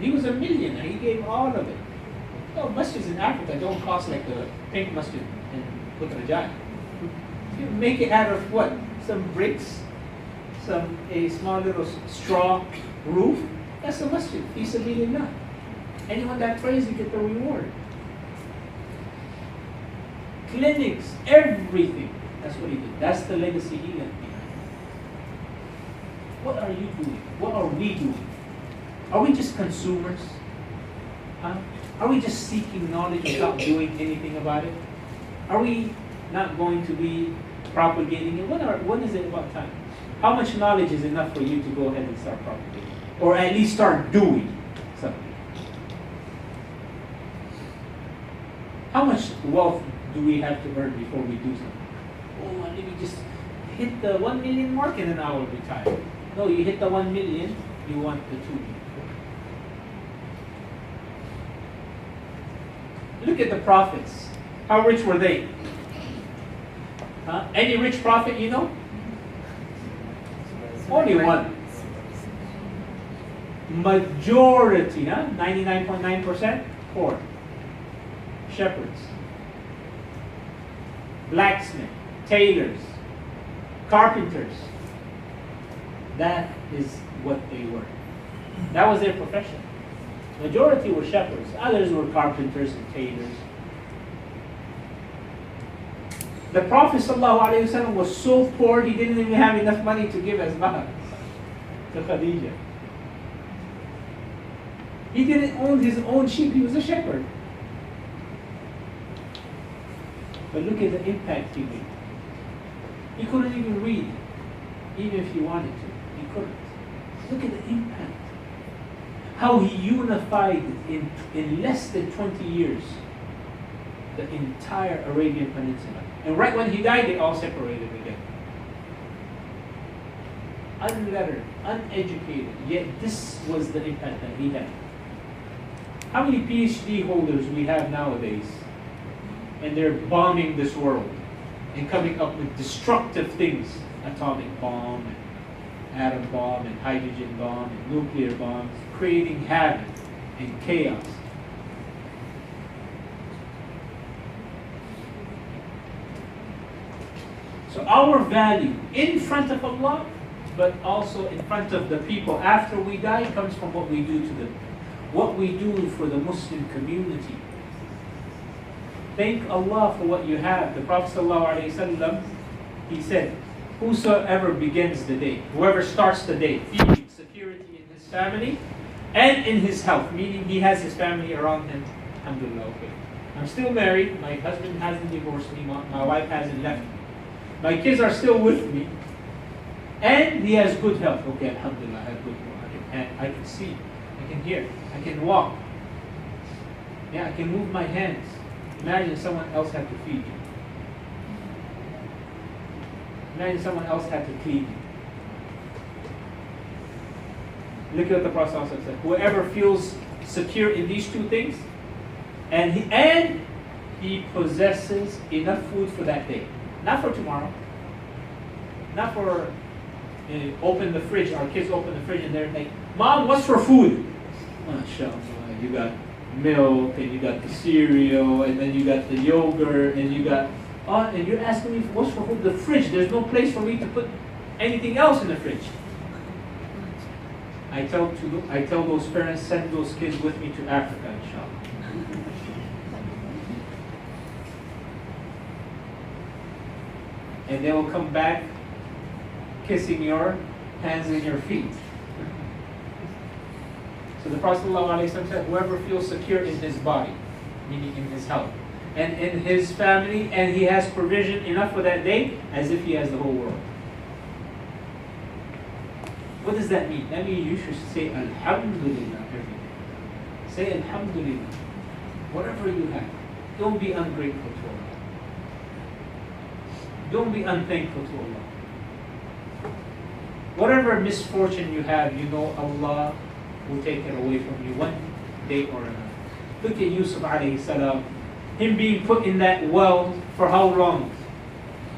He was a millionaire. He gave all of it. No, masjids in Africa don't cost like the pink masjid in Putrajaya. You make it out of what? Some bricks, a small little straw roof. That's a masjid. Fi sabilillah. Anyone that prays, you get the reward. Clinics, everything. That's what he did. That's the legacy he left behind. What are you doing? What are we doing? Are we just consumers? Huh? Are we just seeking knowledge without doing anything about it? Are we not going to be propagating it? When is it about time? How much knowledge is enough for you to go ahead and start propagating? Or at least start doing something? How much wealth do we have to earn before we do something? Oh, let me just hit the 1 million mark and then I will retire. No, you hit the 1 million, you want the 2 million. Look at the prophets. How rich were they? Huh? Any rich prophet you know? Only one. Majority, 99.9%, poor. Shepherds, blacksmiths, tailors, carpenters. That is what they were. That was their profession. Majority were shepherds. Others were carpenters and tailors. The Prophet ﷺ was so poor he didn't even have enough money to give as mahar to Khadija. He didn't own his own sheep. He was a shepherd. But look at the impact he made. He couldn't even read, even if he wanted to. He couldn't. Look at the impact. How he unified in less than 20 years the entire Arabian Peninsula. And right when he died, they all separated again. Unlettered, uneducated, yet this was the impact that he had. How many PhD holders we have nowadays? And they're bombing this world and coming up with destructive things. Atomic bomb, and atom bomb, and hydrogen bomb, and nuclear bombs, creating havoc and chaos. So our value in front of Allah, but also in front of the people after we die, comes from what we do to them. What we do for the Muslim community. Thank Allah for what you have. The Prophet ﷺ, he said, whosoever begins the day, whoever starts the day, feeling security in his family and in his health, meaning he has his family around him, alhamdulillah, okay. I'm still married, my husband hasn't divorced me, my wife hasn't left me. My kids are still with me, and he has good health. Okay, alhamdulillah, I have good health. I can see, I can hear, I can walk. Yeah, I can move my hands. Imagine someone else had to feed you. Imagine someone else had to clean you. Look at what the Prophet said. Whoever feels secure in these two things, and he possesses enough food for that day. Not for tomorrow. Not for open the fridge, our kids open the fridge and they're like, Mom, what's for food? MashaAllah, you got milk and you got the cereal and then you got the yogurt and you got, and you're asking me what's for food? The fridge, there's no place for me to put anything else in the fridge. I tell those parents, send those kids with me to Africa, inshallah. And they will come back kissing your hands and your feet. So the Prophet ﷺ said, whoever feels secure in his body, meaning in his health, and in his family, and he has provision enough for that day, as if he has the whole world. What does that mean? That means you should say Alhamdulillah every day. Say Alhamdulillah. Whatever you have. Don't be ungrateful to Allah. Don't be unthankful to Allah. Whatever misfortune you have, you know Allah will take it away from you one day or another. Look at Yusuf alayhi salam. Him being put in that well for how long?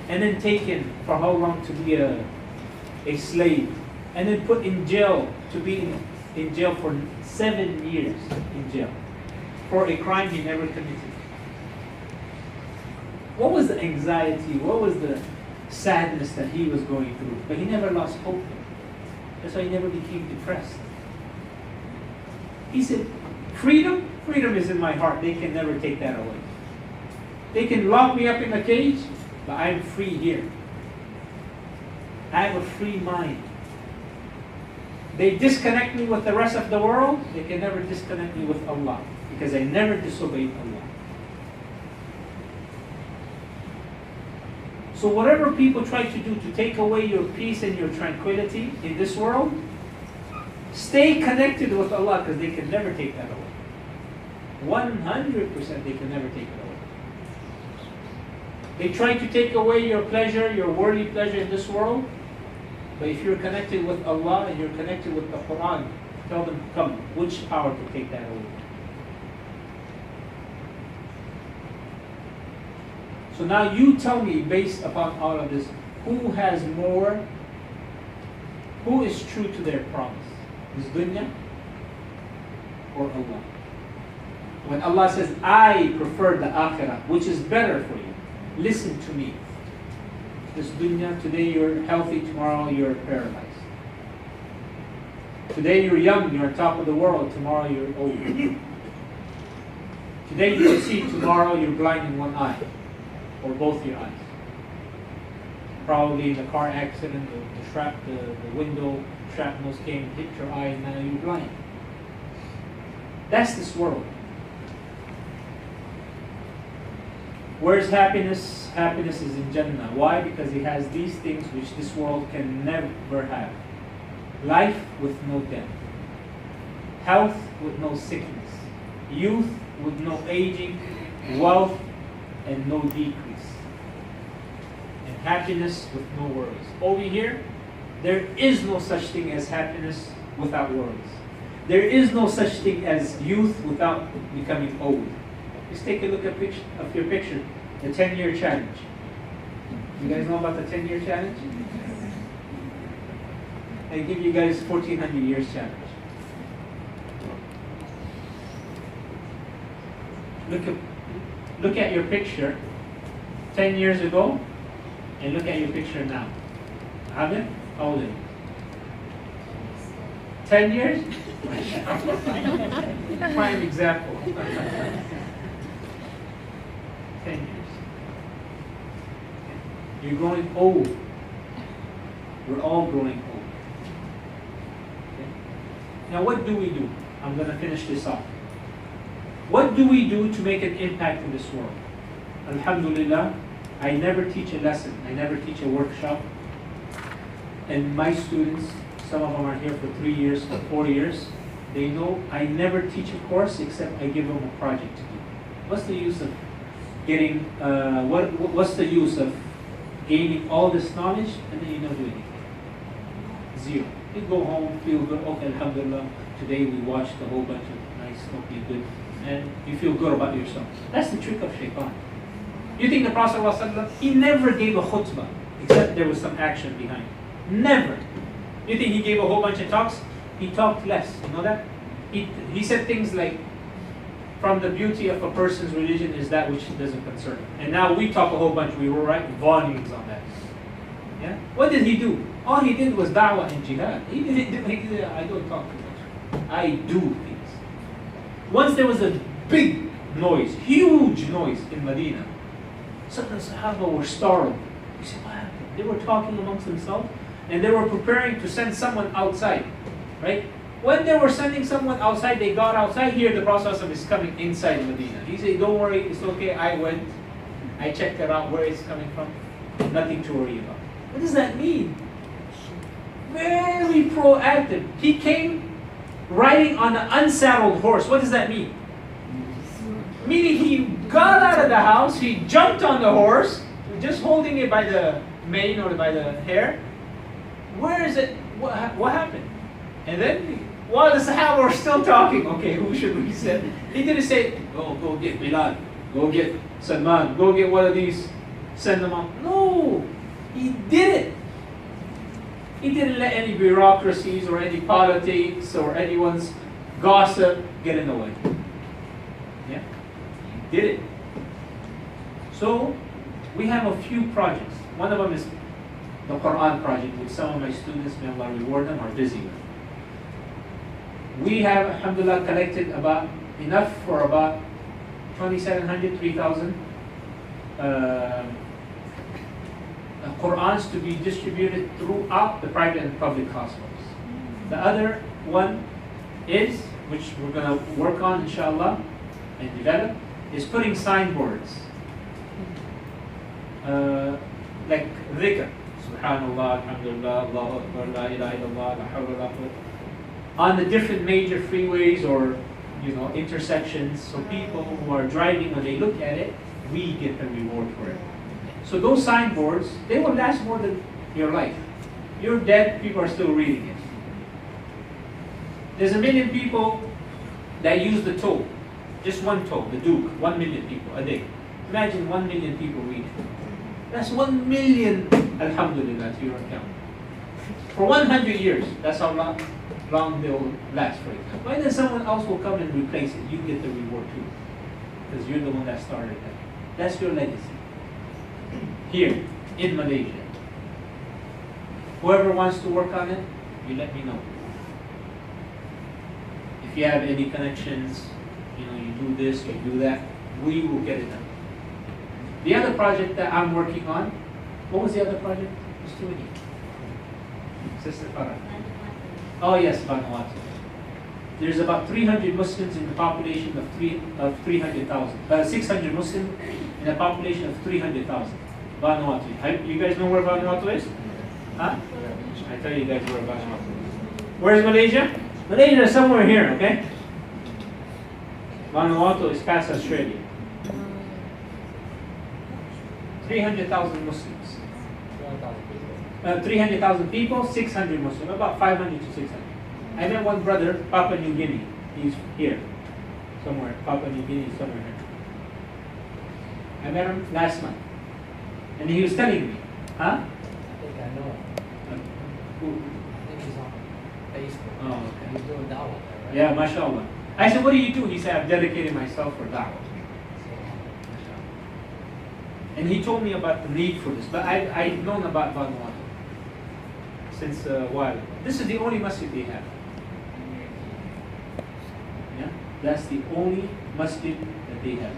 And then taken for how long to be a slave? And then put in jail to be in jail for 7 years in jail for a crime he never committed. What was the anxiety? What was the sadness that he was going through? But he never lost hope. That's why he never became depressed. He said, freedom? Freedom is in my heart. They can never take that away. They can lock me up in a cage, but I'm free here. I have a free mind. They disconnect me with the rest of the world, they can never disconnect me with Allah, because I never disobeyed Allah. So whatever people try to do to take away your peace and your tranquility in this world, stay connected with Allah, because they can never take that away. 100% they can never take it away. They try to take away your pleasure, your worldly pleasure in this world, but if you're connected with Allah and you're connected with the Quran, tell them, come, which power to take that away? So now you tell me, based upon all of this, who has more, who is true to their promise? Is dunya or Allah? When Allah says, I prefer the akhirah, which is better for you, listen to me. This dunya, today you're healthy, tomorrow you're paralyzed. Today you're young, you're on top of the world, tomorrow you're old. Today you can see, tomorrow you're blind in one eye, or both your eyes. Probably in a car accident, the window shrapnels came and hit your eye, and now you're blind. That's this world. Where's happiness? Happiness is in Jannah. Why? Because it has these things which this world can never have. Life with no death. Health with no sickness. Youth with no aging. Wealth and no decrease. And happiness with no worries. Over here, there is no such thing as happiness without worries. There is no such thing as youth without becoming old. Just take a look at your picture, the 10-year challenge. You guys know about the 10-year challenge? I give you guys 1400 years challenge. Look at your picture 10 years ago and look at your picture now. Ahmed, how old are you? 10 years? Prime example. 10 years. You're growing old. We're all growing old. Okay? Now what do we do? I'm going to finish this off. What do we do to make an impact in this world? Alhamdulillah, I never teach a lesson. I never teach a workshop. And my students, some of them are here for 3 years, for 4 years. They know I never teach a course except I give them a project to do. What's the use of getting, what's the use of gaining all this knowledge and then you don't do anything? Zero. You go home, feel good, okay, alhamdulillah, today we watched a whole bunch of nice, okay, good, and you feel good about yourself. That's the trick of shaitan. You think the Prophet ﷺ, he never gave a khutbah except there was some action behind it. Never. You think he gave a whole bunch of talks? He talked less. You know that? He said things like, from the beauty of a person's religion is that which doesn't concern him. And now we talk a whole bunch. We will write volumes on that. Yeah? What did he do? All he did was da'wah and jihad. He didn't do, I don't talk too much. I do things. Once there was a big noise, huge noise in Medina. Some of the Sahaba were startled. You said, what happened? They were talking amongst themselves and they were preparing to send someone outside. Right? When they were sending someone outside, they got outside. Here the Prophet is coming inside Medina. He said, don't worry, it's okay. I went. I checked it out where it's coming from. Nothing to worry about. What does that mean? Very proactive. He came riding on an unsaddled horse. What does that mean? Meaning he got out of the house, he jumped on the horse, just holding it by the mane or by the hair. Where is it? What happened? And then, while the Sahaba were still talking, okay, who should we send? He didn't say, go get Bilal, go get Salman, go get one of these, send them out. No, he did it. He didn't let any bureaucracies or any politics or anyone's gossip get in the way. Yeah, he did it. So, we have a few projects. One of them is the Quran project, which some of my students, may Allah reward them, are busy with. We have, alhamdulillah, collected about enough for about 2,700, 3,000 Qur'ans to be distributed throughout the private and public hospitals. The other one is, which we're going to work on, inshallah, and develop, is putting signboards like dhikr, subhanallah, alhamdulillah, Allahu Akbar, la ilaha illallah, la hawla wa la quwwata, on the different major freeways or intersections, so people who are driving, when they look at it, we get the reward for it. So those signboards, they will last more than your life. You're dead, people are still reading it. There's 1 million people that use the toll, just one toll, the Duke, 1 million people a day. Imagine 1 million people reading. That's 1 million, alhamdulillah, to your account. For 100 years, that's how long they'll last for example. And then someone else will come and replace it. You get the reward too. Because you're the one that started that. That's your legacy. Here, in Malaysia. Whoever wants to work on it, you let me know. If you have any connections, you do this, you do that, we will get it done. The other project that I'm working on, what was the other project? There's too many. Sister Farah. Oh yes, Vanuatu. There's about 300 Muslims in the population of 300,000. 600 Muslims in a population of 300,000. Vanuatu. You guys know where Vanuatu is? Huh? I tell you guys where Vanuatu is. Where's Malaysia? Malaysia is somewhere here, okay? Vanuatu is past Australia. 300,000 Muslims. 300,000 people, 600 Muslims, about 500 to 600. I met one brother, Papua New Guinea. He's here, somewhere. Papua New Guinea is somewhere here. I met him last month. And he was telling me, huh? I think I know him. Who? I think he's on Facebook. Oh, okay. He's doing da'wah there, right? Yeah, mashallah. I said, what do you do? He said, I've dedicated myself for da'wah. And he told me about the need for this. But I've known about Vanuatu since a while. This is the only masjid they have. Yeah? That's the only masjid that they have.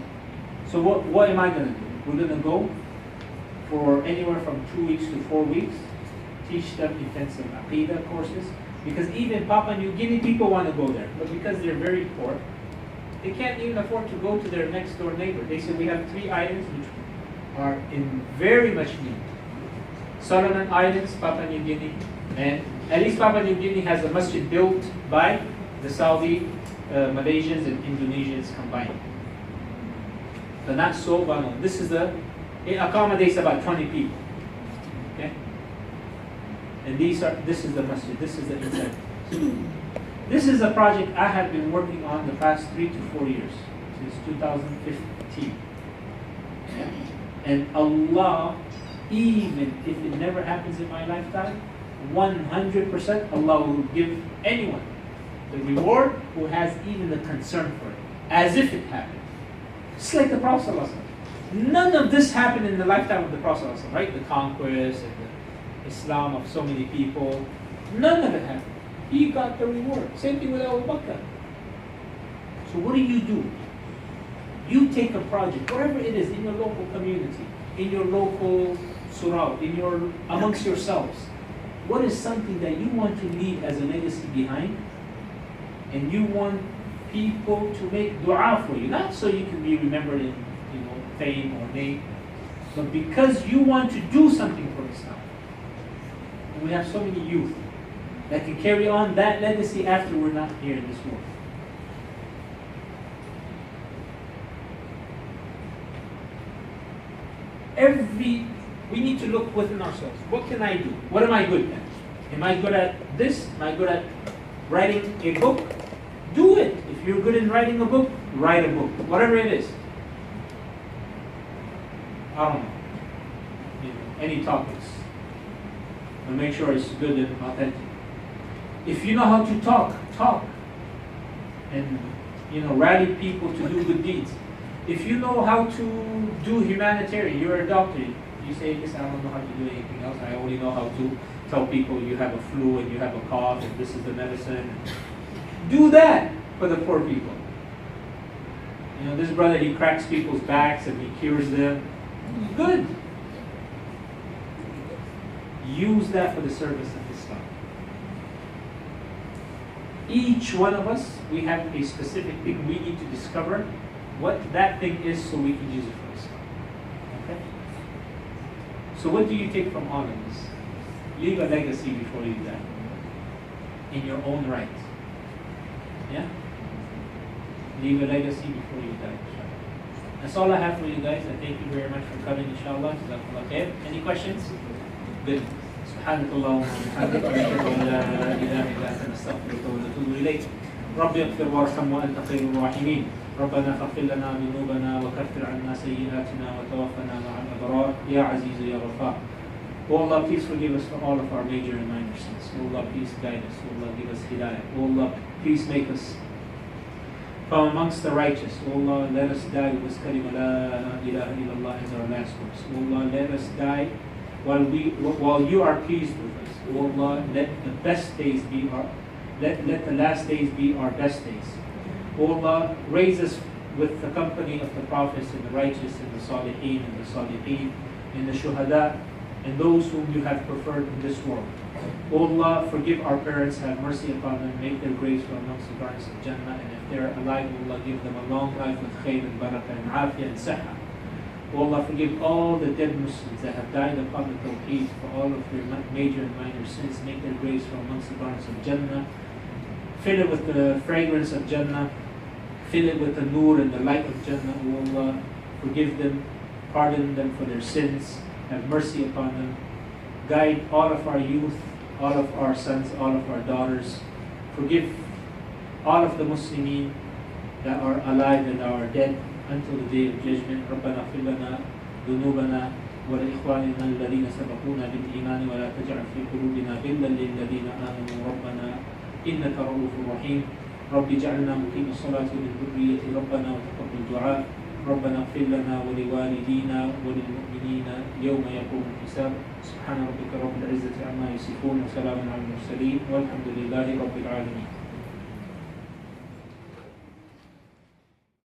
So what am I going to do? We're going to go for anywhere from 2 weeks to 4 weeks, teach them intensive aqidah courses, because even Papua New Guinea people want to go there, but because they're very poor, they can't even afford to go to their next door neighbor. They say we have 3 islands which are in very much need. Solomon Islands, Papua New Guinea, and at least Papua New Guinea has a masjid built by the Saudi, Malaysians and Indonesians combined. But not so Vanuatu. It accommodates about 20 people. Okay? And this is the masjid, this is the inside. This is a project I have been working on the past 3 to 4 years, since 2015. Yeah? And Allah, even if it never happens in my lifetime, 100% Allah will give anyone the reward who has even the concern for it, as if it happened. Just like the Prophet ﷺ. None of this happened in the lifetime of the Prophet ﷺ, right? The conquest and the Islam of so many people. None of it happened. He got the reward. Same thing with Abu Bakr. So what do? You take a project, whatever it is, in your local community, in your local surah, amongst yourselves. What is something that you want to leave as a legacy behind? And you want people to make dua for you, not so you can be remembered in fame or name, but because you want to do something for Islam. And we have so many youth that can carry on that legacy after we're not here in this world. We need to look within ourselves. What can I do? What am I good at? Am I good at this? Am I good at writing a book? Do it. If you're good in writing a book, write a book. Whatever it is. I don't know. Any topics. And make sure it's good and authentic. If you know how to talk. And rally people to do good deeds. If you know how to do humanitarian, you're a doctor. You say, listen, I don't know how to do anything else. I only know how to tell people you have a flu and you have a cough and this is the medicine. Do that for the poor people. This brother, he cracks people's backs and he cures them. Good. Use that for the service of Islam. Each one of us, we have a specific thing we need to discover what that thing is so we can use it for Islam. Okay? So what do you take from all of this? Leave a legacy before you die. In your own right. Yeah? Leave a legacy before you die, inshallah. That's all I have for you guys. I thank you very much for coming, inshallah. Jazakallah khair. Any questions? Good. سبحانك اللهم وبحمدك نشهد ان لا اله الا انت نستغفرك ونتوب اليك. رب اغفر وارحم وانت خير الراحمين. ربنا فاغفر لنا ذنوبنا وكفر عنا سيئاتنا وتوفنا مع الابرار يا عزيز يا غفار. Oh Allah, please forgive us for all of our major and minor sins. Oh Allah, please guide us. Oh Allah, give us hidayah. Oh Allah, please make us from amongst the righteous. Oh Allah, let us die with this kalima la ilaha illallah as our last words. Oh Allah, let us die while you are pleased with us. Oh Allah, let the best days be let the last days be our best days. Oh Allah, raise us with the company of the prophets and the righteous and the salihin and the salihin and the shuhada and those whom you have preferred in this world. O Allah, forgive our parents, have mercy upon them, make their graves from amongst the gardens of Jannah, and if they are alive, O Allah, give them a long life with khayr and barakah and afiyah and sahha. O Allah, forgive all the dead Muslims that have died upon the Tawheed for all of their major and minor sins, make their graves from amongst the gardens of Jannah, fill it with the fragrance of Jannah, fill it with the nur and the light of Jannah. O Allah, forgive them, pardon them for their sins, have mercy upon them, guide all of our youth, all of our sons, all of our daughters, forgive all of the Muslimin that are alive and are dead until the day of judgment. ربنا اغفر لنا ذنوبنا ولإخواننا الذين سبقونا بالإيمان ولا تجعل في قلوبنا غلا للذين آمنوا ربنا إنك رؤوف رحيم. رب اجعلنا مقيم الصلاة من ذرية ربنا وتقبل دعاء. ربنا اغفر لنا ولوالدينا وللمؤمنين يوم يقوم الحساب. سبحان ربك رب العزة عما يصفون وسلام على المرسلين والحمد لله رب العالمين.